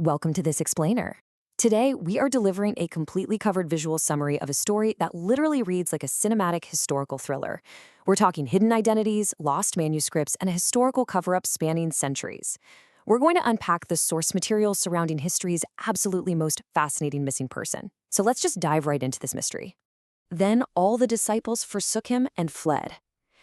Welcome to This Explainer. Today, we are delivering a completely covered visual summary of a story that literally reads like a cinematic historical thriller. We're talking hidden identities, lost manuscripts, and a historical cover-up spanning centuries. We're going to unpack the source material surrounding history's absolutely most fascinating missing person. So let's just dive right into this mystery. Then all the disciples forsook him and fled.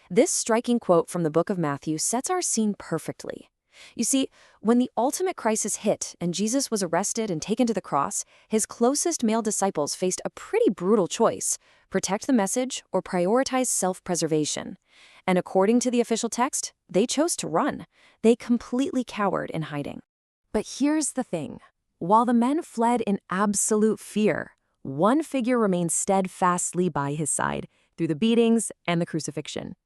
This striking quote from the book of Matthew sets our scene perfectly. You see, when the ultimate crisis hit and Jesus was arrested and taken to the cross, his closest male disciples faced a pretty brutal choice: protect the message or prioritize self-preservation. And according to the official text, they chose to run. They completely cowered in hiding. But here's the thing. While the men fled in absolute fear, one figure remained steadfastly by his side through the beatings and the crucifixion.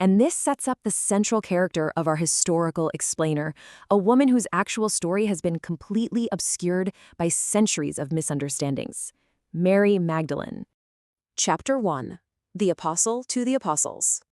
And this sets up the central character of our historical explainer, a woman whose actual story has been completely obscured by centuries of misunderstandings. Mary Magdalene. Chapter 1. The Apostle to the Apostles.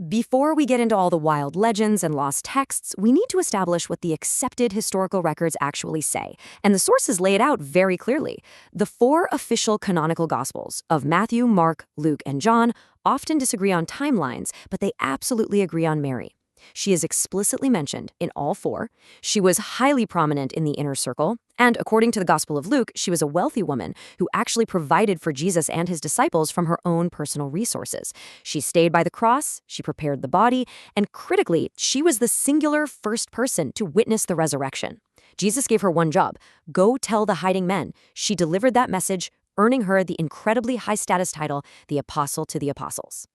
Before we get into all the wild legends and lost texts, we need to establish what the accepted historical records actually say, and the sources lay it out very clearly. The four official canonical Gospels of Matthew, Mark, Luke, and John often disagree on timelines, but they absolutely agree on Mary. She is explicitly mentioned in all four. She was highly prominent in the inner circle, and according to the Gospel of Luke, she was a wealthy woman who actually provided for Jesus and his disciples from her own personal resources. She stayed by the cross, she prepared the body, and critically, she was the singular first person to witness the resurrection. Jesus gave her one job: go tell the hiding men. She delivered that message, earning her the incredibly high-status title, the Apostle to the Apostles.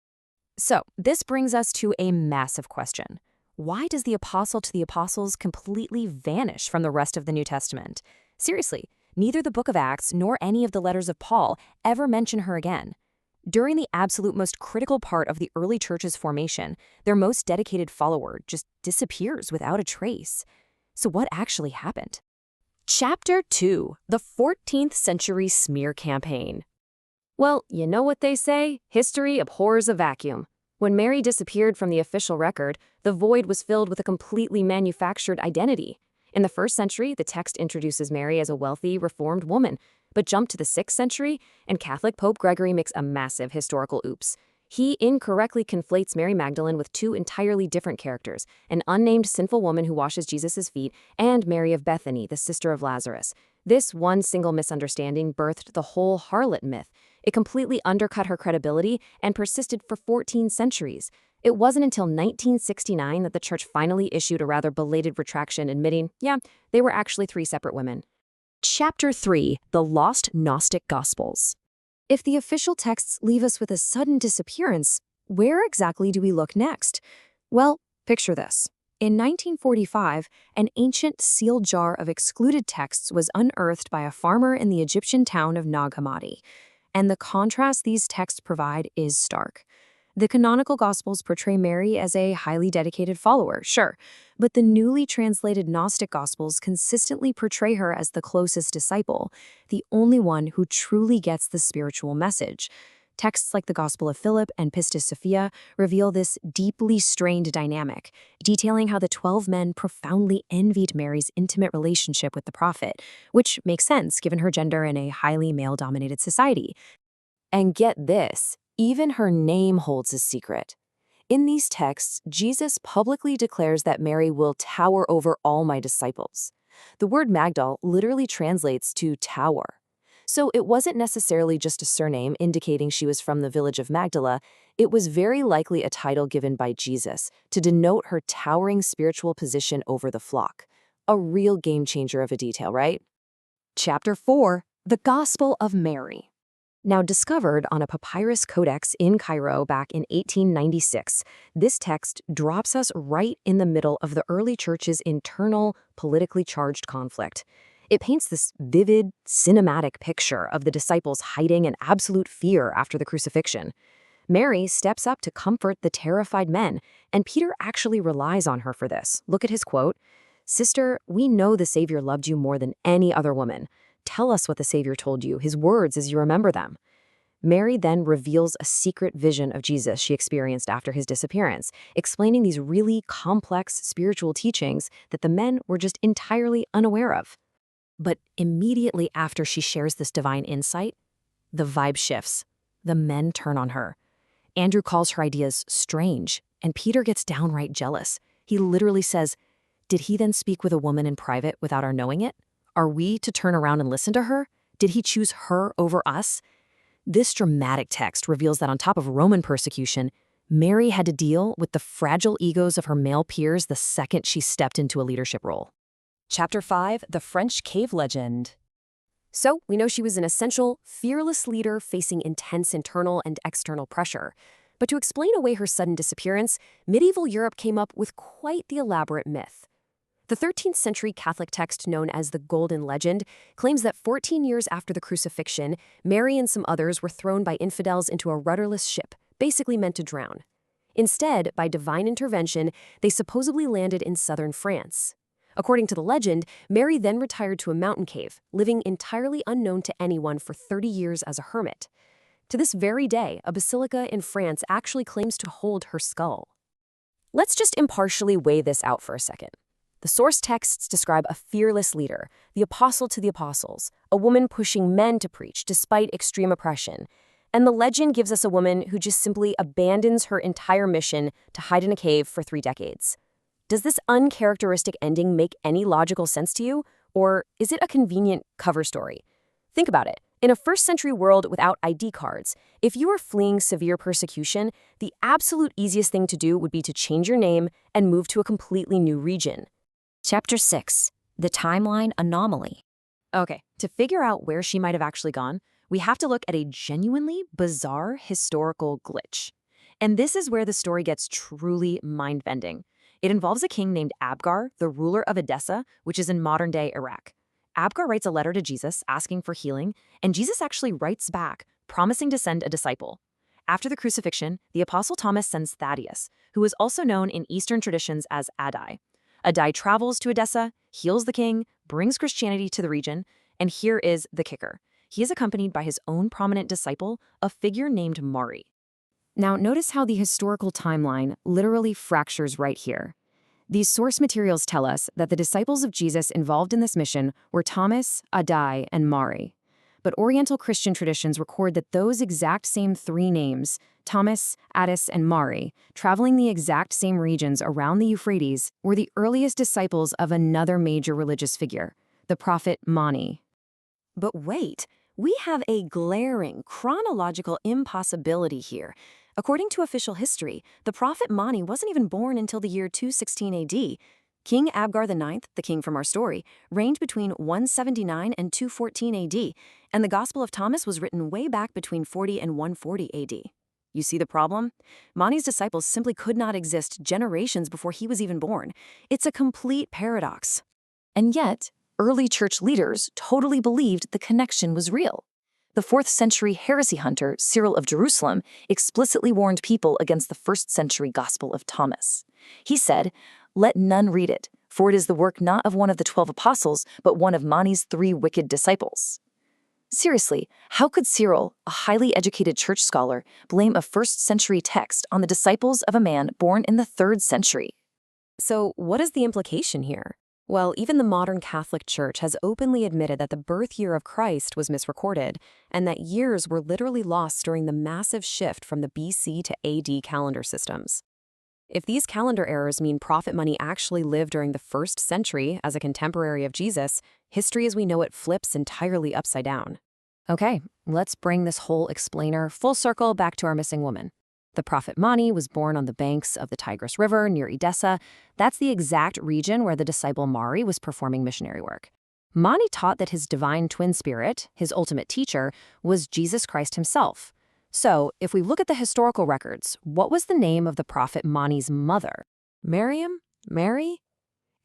So, this brings us to a massive question. Why does the Apostle to the Apostles completely vanish from the rest of the New Testament? Seriously, neither the book of Acts nor any of the letters of Paul ever mention her again. During the absolute most critical part of the early church's formation, their most dedicated follower just disappears without a trace. So what actually happened? Chapter 2. The 14th Century Smear Campaign. Well, you know what they say? History abhors a vacuum. When Mary disappeared from the official record, the void was filled with a completely manufactured identity. In the 1st century, the text introduces Mary as a wealthy, reformed woman. But jump to the 6th century, and Catholic Pope Gregory makes a massive historical oops. He incorrectly conflates Mary Magdalene with two entirely different characters: an unnamed sinful woman who washes Jesus' feet, and Mary of Bethany, the sister of Lazarus. This one single misunderstanding birthed the whole harlot myth. It completely undercut her credibility and persisted for 14 centuries. It wasn't until 1969 that the church finally issued a rather belated retraction admitting, yeah, they were actually three separate women. Chapter 3. The Lost Gnostic Gospels. If the official texts leave us with a sudden disappearance, where exactly do we look next? Well, picture this. In 1945, an ancient sealed jar of excluded texts was unearthed by a farmer in the Egyptian town of Nag Hammadi. And the contrast these texts provide is stark. The canonical Gospels portray Mary as a highly dedicated follower, sure, but the newly translated Gnostic Gospels consistently portray her as the closest disciple, the only one who truly gets the spiritual message. Texts like the Gospel of Philip and Pistis Sophia reveal this deeply strained dynamic, detailing how the 12 men profoundly envied Mary's intimate relationship with the prophet, which makes sense given her gender in a highly male-dominated society. And get this, even her name holds a secret. In these texts, Jesus publicly declares that Mary will tower over all my disciples. The word Magdal literally translates to tower. So it wasn't necessarily just a surname indicating she was from the village of Magdala. It was very likely a title given by Jesus to denote her towering spiritual position over the flock. A real game changer of a detail, right? Chapter 4. The Gospel of Mary. Now discovered on a papyrus codex in Cairo back in 1896, this text drops us right in the middle of the early church's internal, politically charged conflict. It paints this vivid, cinematic picture of the disciples hiding in absolute fear after the crucifixion. Mary steps up to comfort the terrified men, and Peter actually relies on her for this. Look at his quote, "Sister, we know the Savior loved you more than any other woman. Tell us what the Savior told you, his words as you remember them." Mary then reveals a secret vision of Jesus she experienced after his disappearance, explaining these really complex spiritual teachings that the men were just entirely unaware of. But immediately after she shares this divine insight, the vibe shifts. The men turn on her. Andrew calls her ideas strange, and Peter gets downright jealous. He literally says, "Did he then speak with a woman in private without our knowing it? Are we to turn around and listen to her? Did he choose her over us?" This dramatic text reveals that on top of Roman persecution, Mary had to deal with the fragile egos of her male peers the second she stepped into a leadership role. Chapter 5, The French Cave Legend. So, we know she was an essential, fearless leader facing intense internal and external pressure. But to explain away her sudden disappearance, medieval Europe came up with quite the elaborate myth. The 13th century Catholic text known as the Golden Legend claims that 14 years after the crucifixion, Mary and some others were thrown by infidels into a rudderless ship, basically meant to drown. Instead, by divine intervention, they supposedly landed in southern France. According to the legend, Mary then retired to a mountain cave, living entirely unknown to anyone for 30 years as a hermit. To this very day, a basilica in France actually claims to hold her skull. Let's just impartially weigh this out for a second. The source texts describe a fearless leader, the apostle to the apostles, a woman pushing men to preach despite extreme oppression. And the legend gives us a woman who just simply abandons her entire mission to hide in a cave for 3 decades. Does this uncharacteristic ending make any logical sense to you? Or is it a convenient cover story? Think about it. In a first-century world without ID cards, if you were fleeing severe persecution, the absolute easiest thing to do would be to change your name and move to a completely new region. Chapter 6, The Timeline Anomaly. Okay, to figure out where she might have actually gone, we have to look at a genuinely bizarre historical glitch. And this is where the story gets truly mind-bending. It involves a king named Abgar, the ruler of Edessa, which is in modern-day Iraq. Abgar writes a letter to Jesus asking for healing, and Jesus actually writes back, promising to send a disciple. After the crucifixion, the Apostle Thomas sends Thaddeus, who is also known in Eastern traditions as Addai. Addai travels to Edessa, heals the king, brings Christianity to the region, and here is the kicker. He is accompanied by his own prominent disciple, a figure named Mari. Now, notice how the historical timeline literally fractures right here. These source materials tell us that the disciples of Jesus involved in this mission were Thomas, Addai, and Mari. But Oriental Christian traditions record that those exact same 3 names, Thomas, Addis, and Mari, traveling the exact same regions around the Euphrates, were the earliest disciples of another major religious figure, the prophet Mani. But wait, we have a glaring chronological impossibility here. According to official history, the prophet Mani wasn't even born until the year 216 AD. King Abgar IX, the king from our story, reigned between 179 and 214 AD, and the Gospel of Thomas was written way back between 40 and 140 AD. You see the problem? Mani's disciples simply could not exist generations before he was even born. It's a complete paradox. And yet, early church leaders totally believed the connection was real. The 4th century heresy hunter Cyril of Jerusalem explicitly warned people against the 1st century Gospel of Thomas. He said, "Let none read it, for it is the work not of one of the 12 apostles, but one of Mani's 3 wicked disciples." Seriously, how could Cyril, a highly educated church scholar, blame a 1st century text on the disciples of a man born in the 3rd century? So, what is the implication here? Well, even the modern Catholic Church has openly admitted that the birth year of Christ was misrecorded, and that years were literally lost during the massive shift from the BC to AD calendar systems. If these calendar errors mean Prophet Mani actually lived during the 1st century as a contemporary of Jesus, history as we know it flips entirely upside down. Okay, let's bring this whole explainer full circle back to our missing woman. The prophet Mani was born on the banks of the Tigris River near Edessa. That's the exact region where the disciple Mari was performing missionary work. Mani taught that his divine twin spirit, his ultimate teacher, was Jesus Christ himself. So, if we look at the historical records, what was the name of the prophet Mani's mother? Miriam? Mary?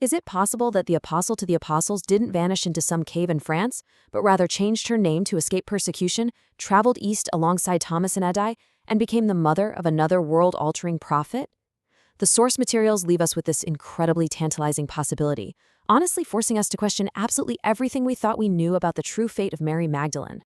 Is it possible that the apostle to the apostles didn't vanish into some cave in France, but rather changed her name to escape persecution, traveled east alongside Thomas and Addai, and became the mother of another world-altering prophet? The source materials leave us with this incredibly tantalizing possibility, honestly forcing us to question absolutely everything we thought we knew about the true fate of Mary Magdalene.